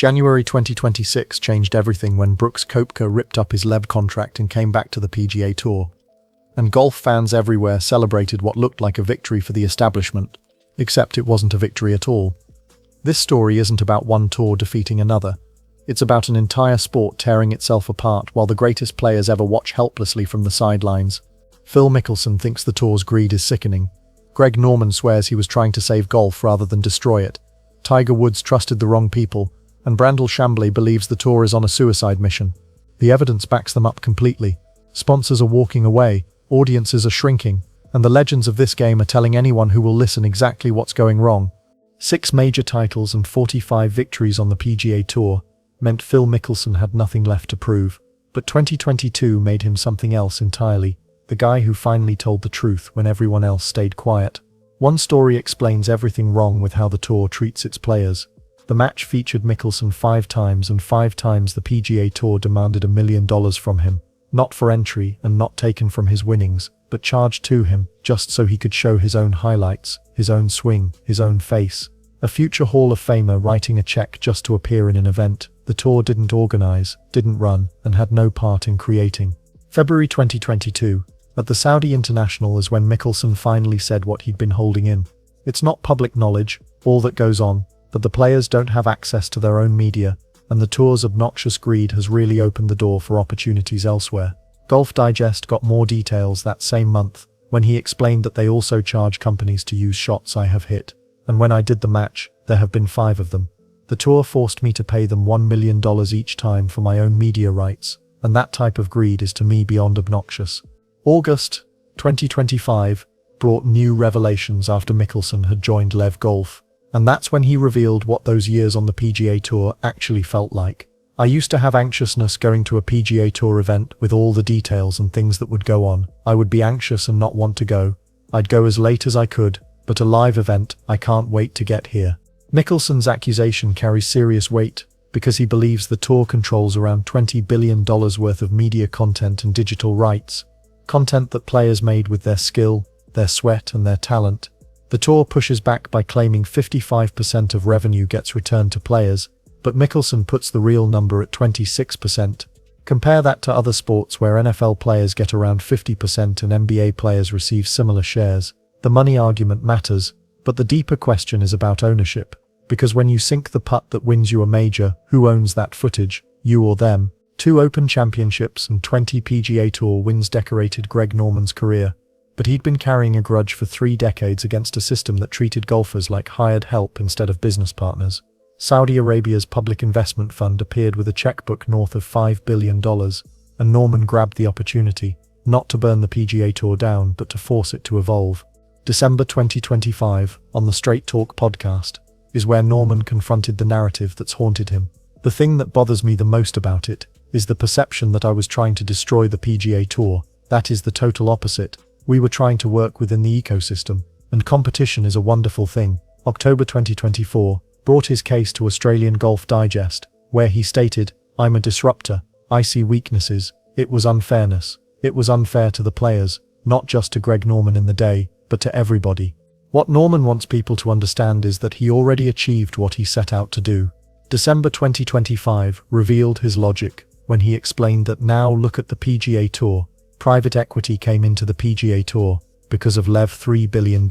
January 2026 changed everything when Brooks Koepka ripped up his LIV contract and came back to the PGA Tour. And golf fans everywhere celebrated what looked like a victory for the establishment, except it wasn't a victory at all. This story isn't about one tour defeating another. It's about an entire sport tearing itself apart while the greatest players ever watch helplessly from the sidelines. Phil Mickelson thinks the tour's greed is sickening. Greg Norman swears he was trying to save golf rather than destroy it. Tiger Woods trusted the wrong people, and Brandle Chambblee believes the tour is on a suicide mission. The evidence backs them up completely. Sponsors are walking away, audiences are shrinking, and the legends of this game are telling anyone who will listen exactly what's going wrong. 6 major titles and 45 victories on the PGA Tour meant Phil Mickelson had nothing left to prove. But 2022 made him something else entirely, the guy who finally told the truth when everyone else stayed quiet. One story explains everything wrong with how the tour treats its players. The match featured Mickelson 5 times, and 5 times the PGA Tour demanded $1 million from him. Not for entry and not taken from his winnings, but charged to him, just so he could show his own highlights, his own swing, his own face. A future Hall of Famer writing a check just to appear in an event the tour didn't organize, didn't run, and had no part in creating. February 2022. At the Saudi International is when Mickelson finally said what he'd been holding in. It's not public knowledge, all that goes on, but the players don't have access to their own media, and the tour's obnoxious greed has really opened the door for opportunities elsewhere. Golf Digest got more details that same month, when he explained that they also charge companies to use shots I have hit. And when I did the match, there have been 5 of them. The tour forced me to pay them $1 million each time for my own media rights, and that type of greed is to me beyond obnoxious. August 2025 brought new revelations after Mickelson had joined LIV Golf, and that's when he revealed what those years on the PGA Tour actually felt like. I used to have anxiousness going to a PGA Tour event with all the details and things that would go on. I would be anxious and not want to go. I'd go as late as I could, but a live event, I can't wait to get here. Mickelson's accusation carries serious weight, because he believes the tour controls around $20 billion worth of media content and digital rights. Content that players made with their skill, their sweat and their talent. The tour pushes back by claiming 55% of revenue gets returned to players, but Mickelson puts the real number at 26%. Compare that to other sports where NFL players get around 50% and NBA players receive similar shares. The money argument matters, but the deeper question is about ownership. Because when you sink the putt that wins you a major, who owns that footage, you or them? 2 Open Championships and 20 PGA Tour wins decorated Greg Norman's career. But he'd been carrying a grudge for 3 decades against a system that treated golfers like hired help instead of business partners. Saudi Arabia's public investment fund appeared with a checkbook north of $5 billion, and Norman grabbed the opportunity, not to burn the PGA Tour down but to force it to evolve. December 2025, on the Straight Talk podcast, is where Norman confronted the narrative that's haunted him. The thing that bothers me the most about it is the perception that I was trying to destroy the PGA Tour. That is the total opposite. We were trying to work within the ecosystem, and competition is a wonderful thing. October 2024 brought his case to Australian Golf Digest, where he stated, "I'm a disruptor. I see weaknesses. It was unfairness. It was unfair to the players, not just to Greg Norman in the day, but to everybody." What Norman wants people to understand is that he already achieved what he set out to do. December 2025 revealed his logic when he explained that now look at the PGA Tour. Private equity came into the PGA Tour because of LIV $3 billion.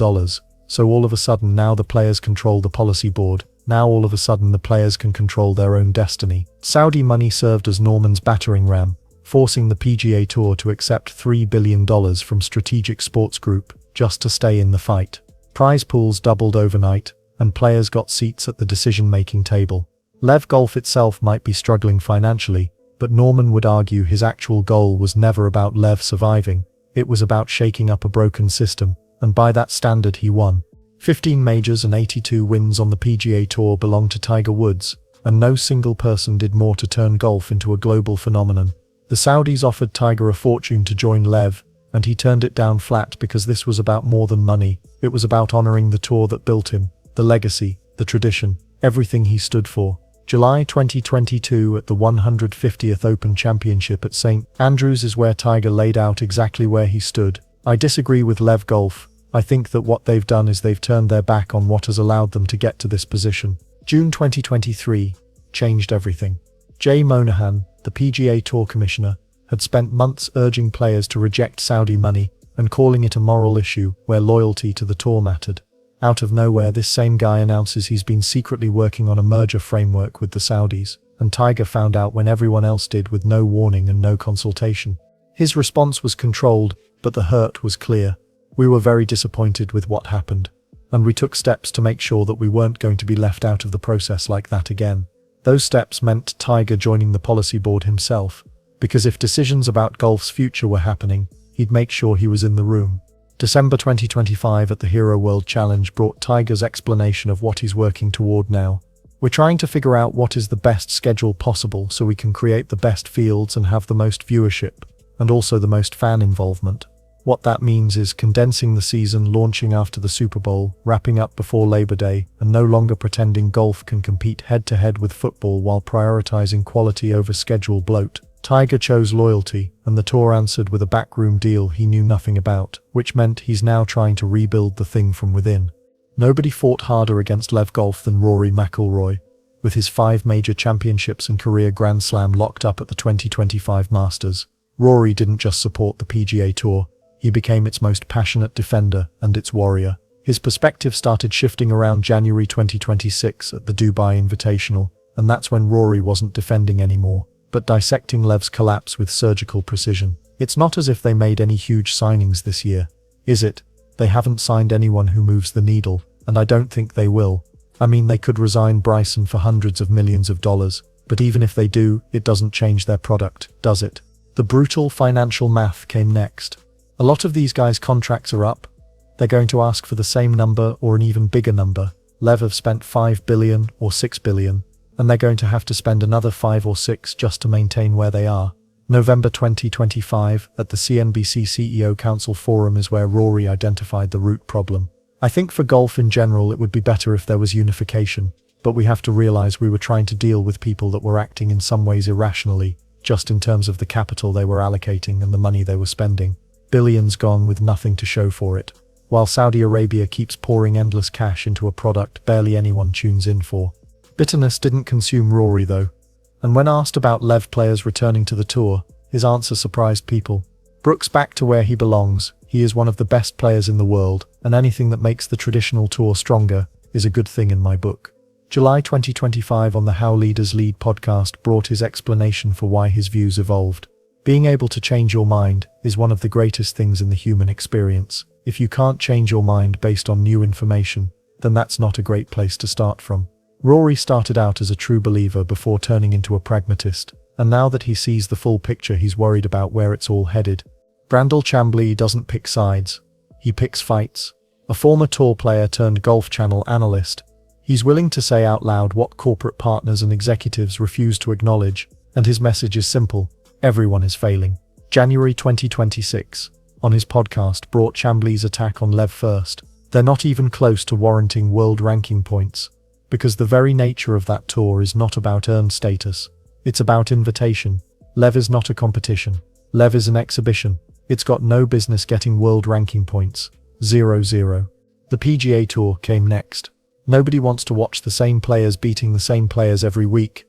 So all of a sudden now the players control the policy board. Now all of a sudden the players can control their own destiny. Saudi money served as Norman's battering ram, forcing the PGA Tour to accept $3 billion from Strategic Sports Group just to stay in the fight. Prize pools doubled overnight, and players got seats at the decision-making table. LIV Golf itself might be struggling financially, but Norman would argue his actual goal was never about LIV surviving. It was about shaking up a broken system, and by that standard he won. 15 majors and 82 wins on the PGA Tour belong to Tiger Woods, and no single person did more to turn golf into a global phenomenon. The Saudis offered Tiger a fortune to join LIV, and he turned it down flat because this was about more than money. It was about honoring the tour that built him, the legacy, the tradition, everything he stood for. July 2022 at the 150th Open Championship at St. Andrews is where Tiger laid out exactly where he stood. I disagree with LIV Golf. I think that what they've done is they've turned their back on what has allowed them to get to this position. June 2023, changed everything. Jay Monahan, the PGA Tour commissioner, had spent months urging players to reject Saudi money and calling it a moral issue where loyalty to the tour mattered. Out of nowhere, this same guy announces he's been secretly working on a merger framework with the Saudis, and Tiger found out when everyone else did with no warning and no consultation. His response was controlled, but the hurt was clear. We were very disappointed with what happened, and we took steps to make sure that we weren't going to be left out of the process like that again. Those steps meant Tiger joining the policy board himself, because if decisions about golf's future were happening, he'd make sure he was in the room. December 2025 at the Hero World Challenge brought Tiger's explanation of what he's working toward now. We're trying to figure out what is the best schedule possible so we can create the best fields and have the most viewership, and also the most fan involvement. What that means is condensing the season, launching after the Super Bowl, wrapping up before Labor Day, and no longer pretending golf can compete head-to-head with football while prioritizing quality over schedule bloat. Tiger chose loyalty, and the tour answered with a backroom deal he knew nothing about, which meant he's now trying to rebuild the thing from within. Nobody fought harder against LIV Golf than Rory McIlroy, with his 5 major championships and career Grand Slam locked up at the 2025 Masters. Rory didn't just support the PGA Tour, he became its most passionate defender and its warrior. His perspective started shifting around January 2026 at the Dubai Invitational, and that's when Rory wasn't defending anymore, but dissecting LIV's collapse with surgical precision. It's not as if they made any huge signings this year, is it? They haven't signed anyone who moves the needle, and I don't think they will. I mean, they could resign Bryson for hundreds of millions of dollars, but even if they do, it doesn't change their product, does it? The brutal financial math came next. A lot of these guys' contracts are up. They're going to ask for the same number or an even bigger number. LIV have spent $5 billion or $6 billion, and they're going to have to spend another 5 or 6 just to maintain where they are. November 2025, at the CNBC CEO Council Forum is where Rory identified the root problem. I think for golf in general it would be better if there was unification, but we have to realize we were trying to deal with people that were acting in some ways irrationally, just in terms of the capital they were allocating and the money they were spending. Billions gone with nothing to show for it, while Saudi Arabia keeps pouring endless cash into a product barely anyone tunes in for. Bitterness didn't consume Rory though, and when asked about LIV players returning to the tour, his answer surprised people. Brooks back to where he belongs. He is one of the best players in the world, and anything that makes the traditional tour stronger is a good thing in my book. July 2025 on the How Leaders Lead podcast brought his explanation for why his views evolved. Being able to change your mind is one of the greatest things in the human experience. If you can't change your mind based on new information, then that's not a great place to start from. Rory started out as a true believer before turning into a pragmatist, and now that he sees the full picture he's worried about where it's all headed. Brandle Chambblee doesn't pick sides, he picks fights. A former tour player turned Golf Channel analyst, he's willing to say out loud what corporate partners and executives refuse to acknowledge, and his message is simple: everyone is failing. January 2026, on his podcast, brought Chambblee's attack on LIV first. They're not even close to warranting world ranking points, because the very nature of that tour is not about earned status. It's about invitation. LIV is not a competition. LIV is an exhibition. It's got no business getting world ranking points. 0-0. The PGA Tour came next. Nobody wants to watch the same players beating the same players every week.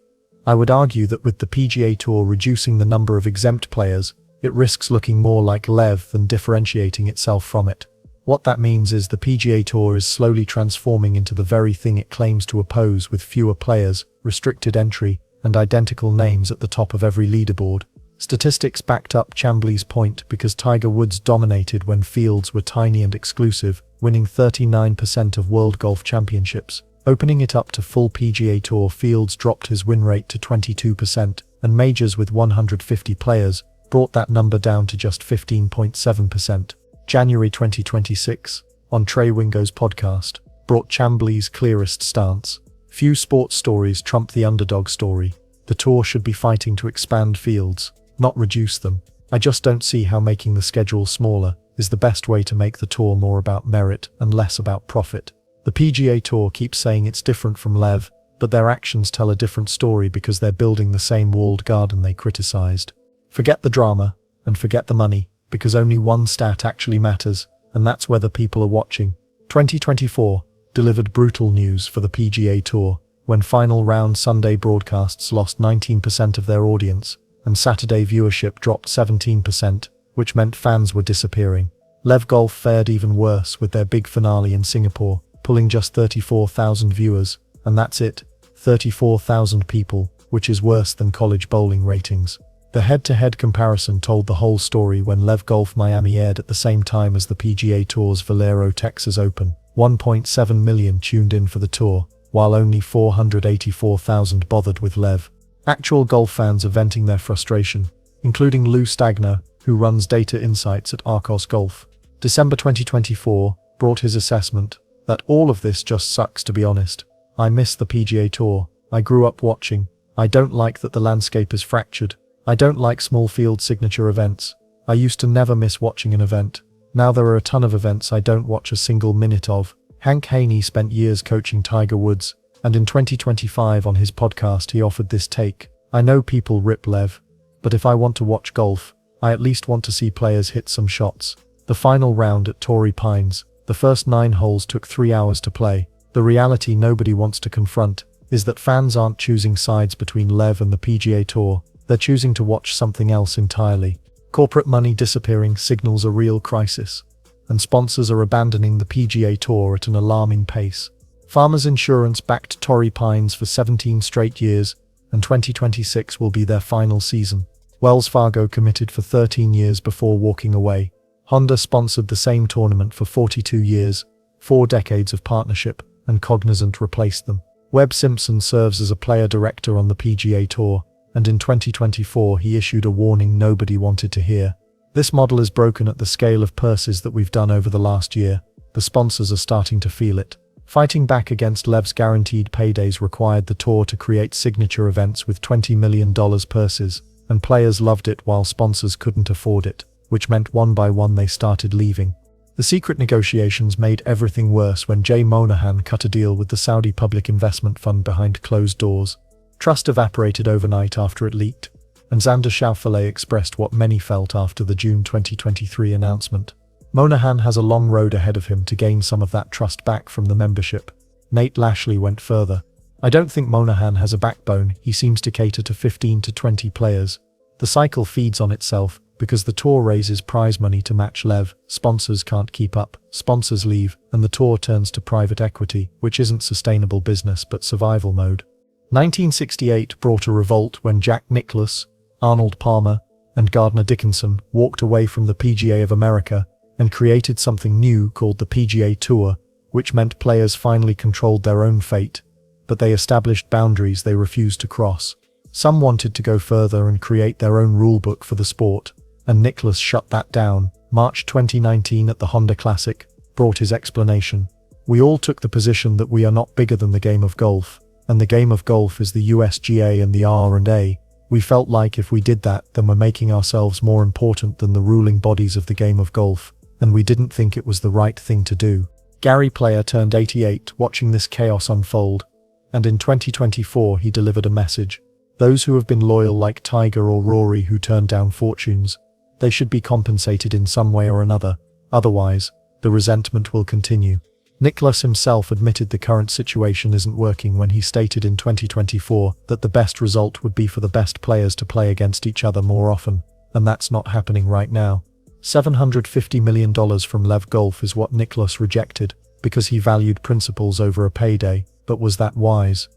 I would argue that with the PGA Tour reducing the number of exempt players, it risks looking more like LIV than differentiating itself from it. What that means is the PGA Tour is slowly transforming into the very thing it claims to oppose, with fewer players, restricted entry, and identical names at the top of every leaderboard. Statistics backed up Chambblee's point because Tiger Woods dominated when fields were tiny and exclusive, winning 39% of World Golf Championships. Opening it up to full PGA Tour fields dropped his win rate to 22%, and majors with 150 players brought that number down to just 15.7%. January 2026, on Trey Wingo's podcast, brought Chambblee's clearest stance. Few sports stories trump the underdog story. The tour should be fighting to expand fields, not reduce them. I just don't see how making the schedule smaller is the best way to make the tour more about merit and less about profit. The PGA Tour keeps saying it's different from LIV, but their actions tell a different story because they're building the same walled garden they criticized. Forget the drama, and forget the money, because only one stat actually matters, and that's whether people are watching. 2024 delivered brutal news for the PGA Tour, when final round Sunday broadcasts lost 19% of their audience, and Saturday viewership dropped 17%, which meant fans were disappearing. LIV Golf fared even worse with their big finale in Singapore, pulling just 34,000 viewers, and that's it, 34,000 people, which is worse than college bowling ratings. The head-to-head comparison told the whole story when LIV Golf Miami aired at the same time as the PGA Tour's Valero Texas Open. 1.7 million tuned in for the tour, while only 484,000 bothered with LIV. Actual golf fans are venting their frustration, including Lou Stagner, who runs data insights at Arcos Golf. December 2024 brought his assessment that all of this just sucks, to be honest. I miss the PGA Tour. I grew up watching. I don't like that the landscape is fractured. I don't like small field signature events. I used to never miss watching an event. Now there are a ton of events I don't watch a single minute of. Hank Haney spent years coaching Tiger Woods, and in 2025 on his podcast he offered this take. I know people rip LIV, but if I want to watch golf, I at least want to see players hit some shots. The final round at Torrey Pines, the first 9 holes took 3 hours to play. The reality nobody wants to confront is that fans aren't choosing sides between LIV and the PGA Tour. They're choosing to watch something else entirely. Corporate money disappearing signals a real crisis, and sponsors are abandoning the PGA Tour at an alarming pace. Farmers Insurance backed Torrey Pines for 17 straight years, and 2026 will be their final season. Wells Fargo committed for 13 years before walking away. Honda sponsored the same tournament for 42 years, 4 decades of partnership, and Cognizant replaced them. Webb Simpson serves as a player director on the PGA Tour, and in 2024 he issued a warning nobody wanted to hear. This model is broken at the scale of purses that we've done over the last year. The sponsors are starting to feel it. Fighting back against LIV's guaranteed paydays required the tour to create signature events with $20 million purses, and players loved it while sponsors couldn't afford it, which meant one by one they started leaving. The secret negotiations made everything worse when Jay Monahan cut a deal with the Saudi Public Investment Fund behind closed doors. Trust evaporated overnight after it leaked, and Xander Schauffele expressed what many felt after the June 2023 announcement. Monahan has a long road ahead of him to gain some of that trust back from the membership. Nate Lashley went further. I don't think Monahan has a backbone. He seems to cater to 15 to 20 players. The cycle feeds on itself because the tour raises prize money to match LIV, sponsors can't keep up, sponsors leave, and the tour turns to private equity, which isn't sustainable business but survival mode. 1968 brought a revolt when Jack Nicklaus, Arnold Palmer, and Gardner Dickinson walked away from the PGA of America and created something new called the PGA Tour, which meant players finally controlled their own fate, but they established boundaries they refused to cross. Some wanted to go further and create their own rulebook for the sport, and Nicklaus shut that down. March 2019 at the Honda Classic brought his explanation. We all took the position that we are not bigger than the game of golf, and the game of golf is the USGA and the R&A. We felt like if we did that, then we're making ourselves more important than the ruling bodies of the game of golf, and we didn't think it was the right thing to do. Gary Player turned 88 watching this chaos unfold, and in 2024 he delivered a message. Those who have been loyal like Tiger or Rory who turned down fortunes, they should be compensated in some way or another, otherwise, the resentment will continue. Nicklaus himself admitted the current situation isn't working when he stated in 2024 that the best result would be for the best players to play against each other more often, and that's not happening right now. $750 million from LIV Golf is what Nicklaus rejected, because he valued principles over a payday, but was that wise?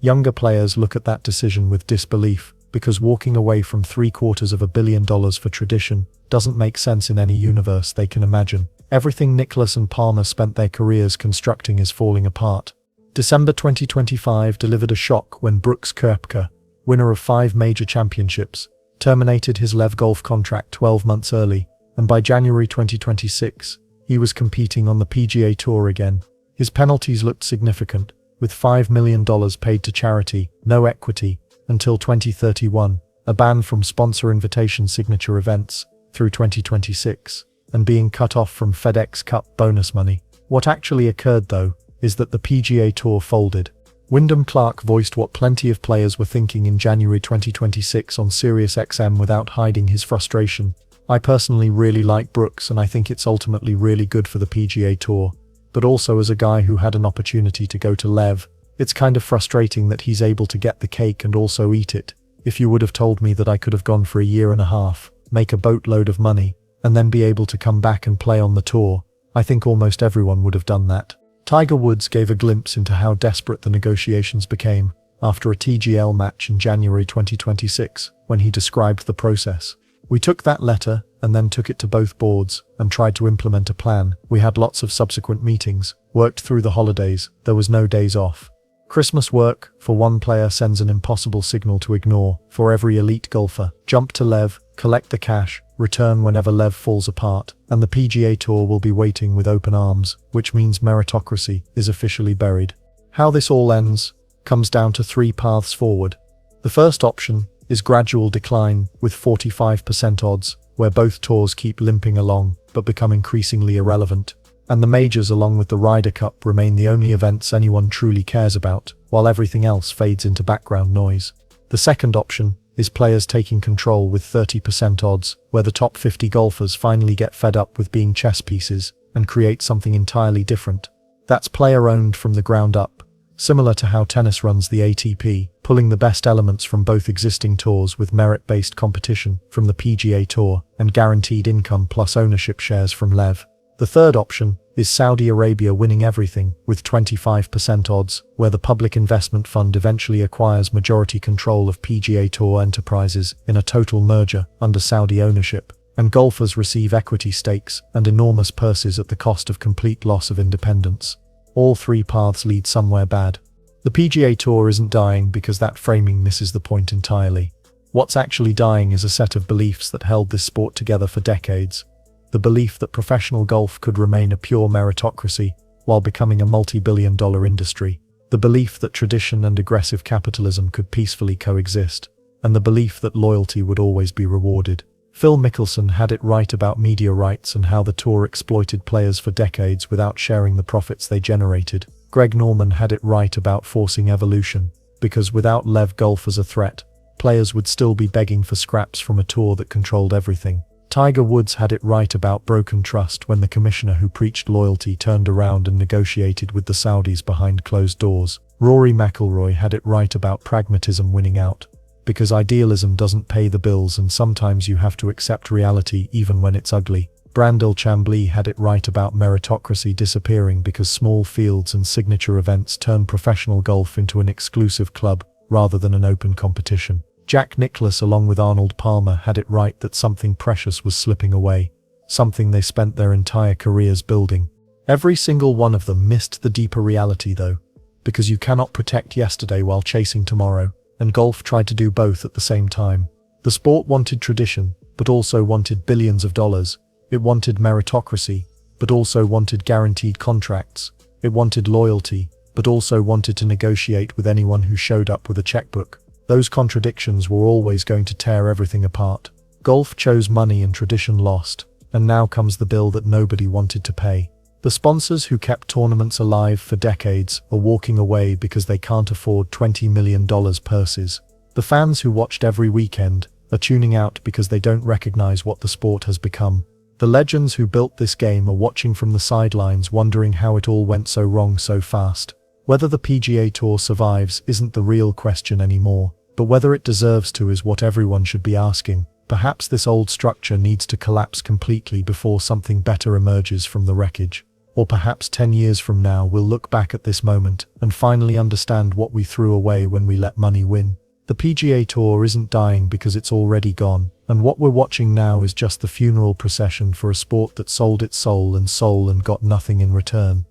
Younger players look at that decision with disbelief, because walking away from $750 million for tradition doesn't make sense in any universe they can imagine. Everything Nicklaus and Palmer spent their careers constructing is falling apart. December 2025 delivered a shock when Brooks Koepka, winner of 5 major championships, terminated his LIV Golf contract 12 months early, and by January 2026, he was competing on the PGA Tour again. His penalties looked significant, with $5 million paid to charity, no equity, until 2031, a ban from sponsor invitation signature events, through 2026, and being cut off from FedEx Cup bonus money. What actually occurred though, is that the PGA Tour folded. Wyndham Clark voiced what plenty of players were thinking in January 2026 on SiriusXM without hiding his frustration. I personally really like Brooks and I think it's ultimately really good for the PGA Tour, but also as a guy who had an opportunity to go to LIV, It's kind of frustrating that he's able to get the cake and also eat it. If you would have told me that I could have gone for a year and a half, make a boatload of money, and then be able to come back and play on the tour, I think almost everyone would have done that. Tiger Woods gave a glimpse into how desperate the negotiations became after a TGL match in January 2026, when he described the process. "We took that letter and then took it to both boards and tried to implement a plan. We had lots of subsequent meetings, worked through the holidays, there was no days off. Christmas work for one player sends an impossible signal to ignore for every elite golfer. Jump to LIV, collect the cash, return whenever LIV falls apart, and the PGA Tour will be waiting with open arms, which means meritocracy is officially buried." How this all ends comes down to three paths forward. The first option is gradual decline with 45% odds, where both tours keep limping along but become increasingly irrelevant, and the majors along with the Ryder Cup remain the only events anyone truly cares about, while everything else fades into background noise. The second option is players taking control with 30% odds, where the top 50 golfers finally get fed up with being chess pieces and create something entirely different. That's player-owned from the ground up, similar to how tennis runs the ATP, pulling the best elements from both existing tours with merit-based competition from the PGA Tour and guaranteed income plus ownership shares from LIV. The third option is Saudi Arabia winning everything with 25% odds, where the public investment fund eventually acquires majority control of PGA Tour enterprises in a total merger under Saudi ownership, and golfers receive equity stakes and enormous purses at the cost of complete loss of independence. All three paths lead somewhere bad. The PGA Tour isn't dying because that framing misses the point entirely. What's actually dying is a set of beliefs that held this sport together for decades. The belief that professional golf could remain a pure meritocracy while becoming a multi-billion-dollar industry. The belief that tradition and aggressive capitalism could peacefully coexist. And the belief that loyalty would always be rewarded. Phil Mickelson had it right about media rights and how the tour exploited players for decades without sharing the profits they generated. Greg Norman had it right about forcing evolution, because without LIV Golf as a threat, players would still be begging for scraps from a tour that controlled everything. Tiger Woods had it right about broken trust when the commissioner who preached loyalty turned around and negotiated with the Saudis behind closed doors. Rory McIlroy had it right about pragmatism winning out, because idealism doesn't pay the bills and sometimes you have to accept reality even when it's ugly. Brandle Chambblee had it right about meritocracy disappearing because small fields and signature events turn professional golf into an exclusive club rather than an open competition. Jack Nicklaus along with Arnold Palmer had it right that something precious was slipping away, something they spent their entire careers building. Every single one of them missed the deeper reality though, because you cannot protect yesterday while chasing tomorrow. And golf tried to do both at the same time. The sport wanted tradition, but also wanted billions of dollars. It wanted meritocracy, but also wanted guaranteed contracts. It wanted loyalty, but also wanted to negotiate with anyone who showed up with a checkbook. Those contradictions were always going to tear everything apart. Golf chose money and tradition lost, and now comes the bill that nobody wanted to pay. The sponsors who kept tournaments alive for decades are walking away because they can't afford $20 million purses. The fans who watched every weekend are tuning out because they don't recognize what the sport has become. The legends who built this game are watching from the sidelines wondering how it all went so wrong so fast. Whether the PGA Tour survives isn't the real question anymore, but whether it deserves to is what everyone should be asking. Perhaps this old structure needs to collapse completely before something better emerges from the wreckage. Or perhaps 10 years from now we'll look back at this moment and finally understand what we threw away when we let money win. The PGA Tour isn't dying because it's already gone, and what we're watching now is just the funeral procession for a sport that sold its soul and got nothing in return.